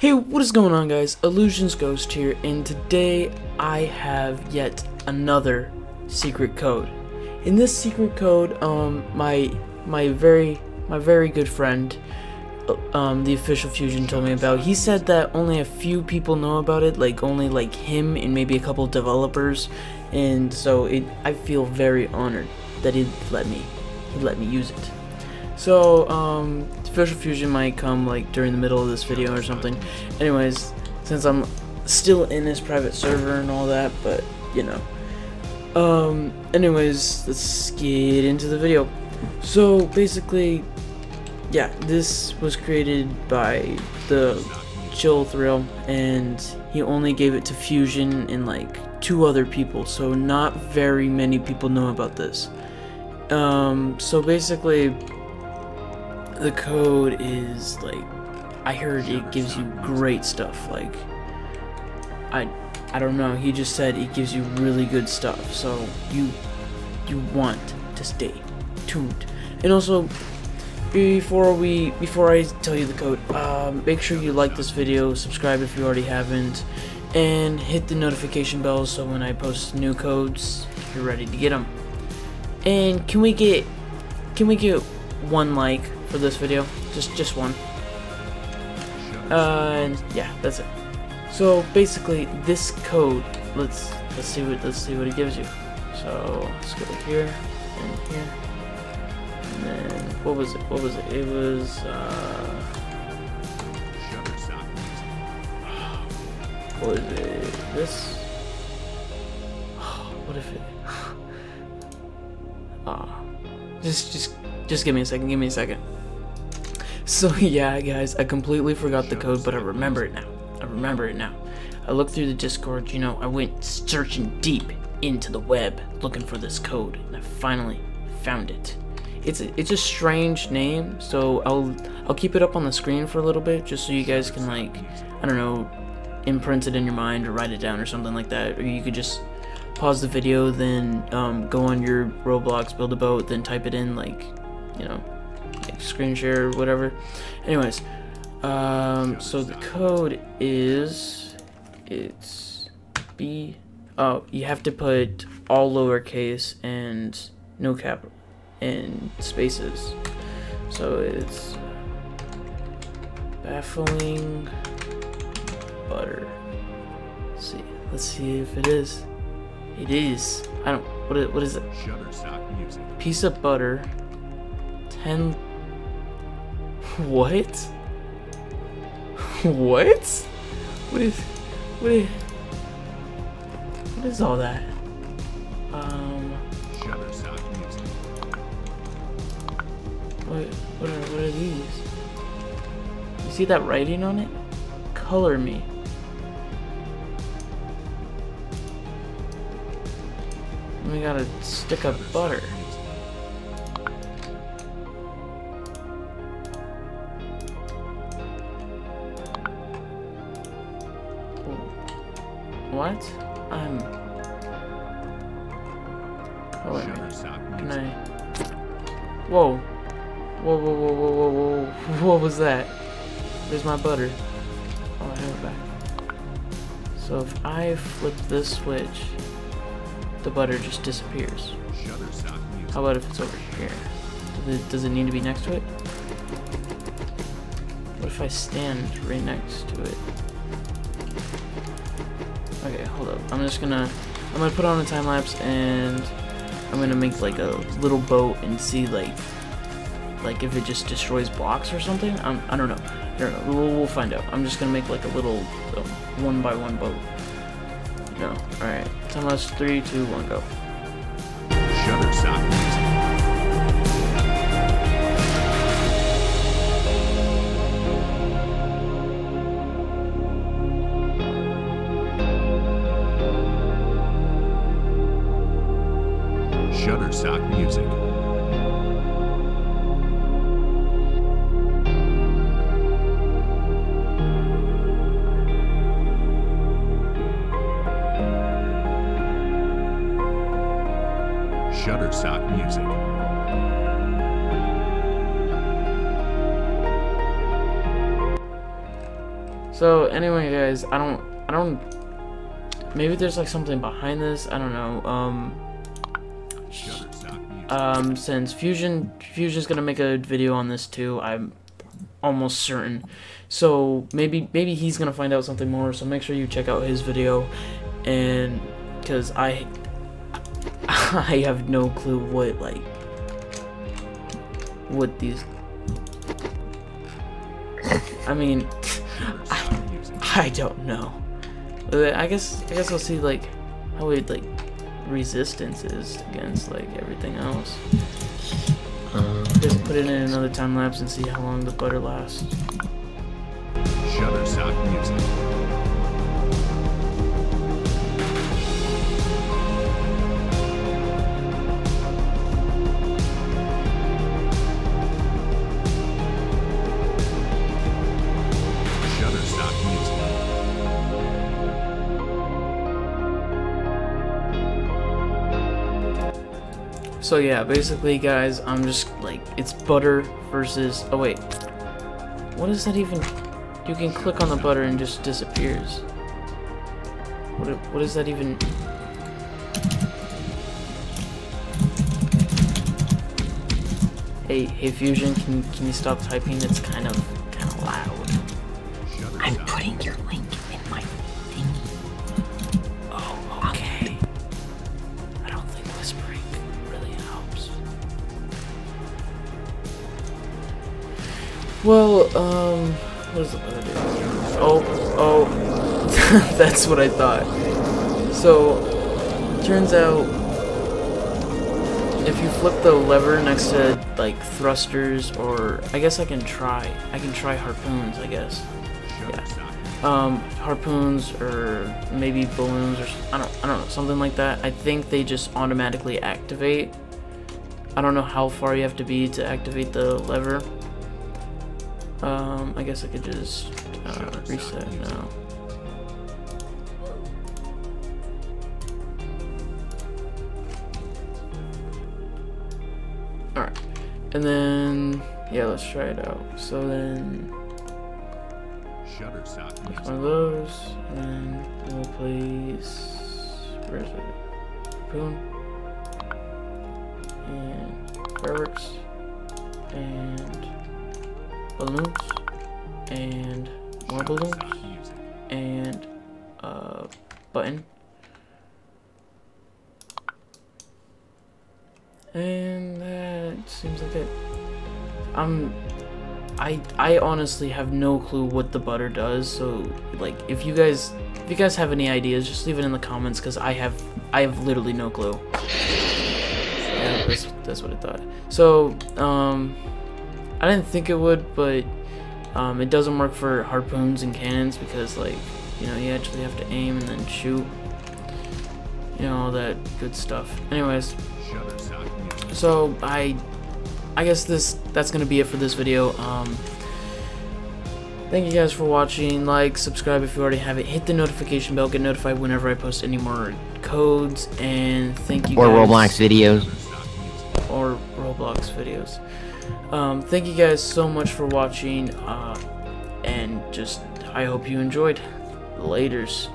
Hey, what is going on, guys? Illusions Ghost here, and today I have yet another secret code. In this secret code, my very good friend, the official Fuzion, told me about. He said that only a few people know about it, like only like him and maybe a couple developers, and so I feel very honored that he let me use it. So, official Fuzion might come like during the middle of this video or something. Anyways, since I'm still in this private server and all that, but you know. Anyways, let's get into the video. So basically, yeah, this was created by the Chill Thrill, and he only gave it to Fuzion and like 2 other people, so not very many people know about this. So basically, the code is like, I heard it gives you great stuff. Like, I don't know, he just said it gives you really good stuff, so you want to stay tuned. And also, before I tell you the code, make sure you like this video, subscribe if you already haven't, and hit the notification bell so when I post new codes, you're ready to get them. And can we get 1 like for this video? Just one. And yeah, that's it. So basically, this code, let's see what it gives you. So let's go here and here, and then what was it? It was what is it? This. What if it? Just give me a second. So yeah, guys, I completely forgot the code, but I remember it now. I looked through the Discord, you know, I went searching deep into the web looking for this code, and I finally found it. It's a strange name, so I'll keep it up on the screen for a little bit, just so you guys can, like, I don't know, imprint it in your mind or write it down or something like that. Or you could just pause the video, then go on your Roblox, build a boat, then type it in, like, you know, like screen share or whatever. Anyways, so the code is, it's B. Oh, you have to put all lowercase and no capital and spaces. So it's baffling butter. Let's see if it is. It is. I don't. What is it? Shutterstock music. Piece of butter. 10. What? What? What is all that? Shutterstock music. What are these? You see that writing on it? Color me. We got a stick of butter. What? Oh wait, can I? Whoa. What was that? There's my butter. Oh, I have it back. So if I flip this switch, the butter just disappears. How about if it's over here? Does it need to be next to it? What if I stand right next to it? Okay, hold up. I'm gonna put on a time lapse, and I'm gonna make like a little boat and see like if it just destroys blocks or something. I don't know. We'll find out. I'm just gonna make like a little 1x1 boat. No. Alright. Time lapse 3, 2, 1, go. Shutterstock music. Shutterstock music. Shutterstock music. So anyway, guys, I don't. Maybe there's like something behind this. I don't know. Since Fusion's gonna make a video on this too, I'm almost certain. So maybe he's gonna find out something more. So make sure you check out his video, and because I have no clue what these. I mean, I don't know. I guess we'll see like how it like resistance is against like everything else. Just put it in another time lapse and see how long the butter lasts. Shutterstock music. So yeah, basically guys, I'm just like, it's butter versus, oh wait, what is that even? You can click on the butter and just disappears. What is that even? Hey Fusion, can you stop typing? It's kind of loud. I'm putting your link in my thingy. Oh, okay. I don't think whispering really helps. Well, what is the butter do? Oh, that's what I thought. So, turns out, if you flip the lever next to like thrusters, or I guess I can try harpoons, I guess. Yeah. Harpoons or maybe balloons or I don't know, something like that. I think they just automatically activate. I don't know how far you have to be to activate the lever. I guess I could just reset now. Alright, and then yeah, let's try it out. So then one of those, and then we'll place, where is it? Harpoon, and fireworks, and balloons, and more balloons, and button, and that seems like it. I honestly have no clue what the butter does, so like if you guys have any ideas, just leave it in the comments, because I have literally no clue. Yeah, that's what I thought. So I didn't think it would, but it doesn't work for harpoons and cannons, because like, you know, you actually have to aim and then shoot, you know, all that good stuff. Anyways, so I guess that's gonna be it for this video. Thank you guys for watching. Like, subscribe if you already have it. Hit the notification bell. Get notified whenever I post any more codes. And thank you guys. Or Roblox videos. Or Roblox videos. Thank you guys so much for watching. And just, I hope you enjoyed. Laters.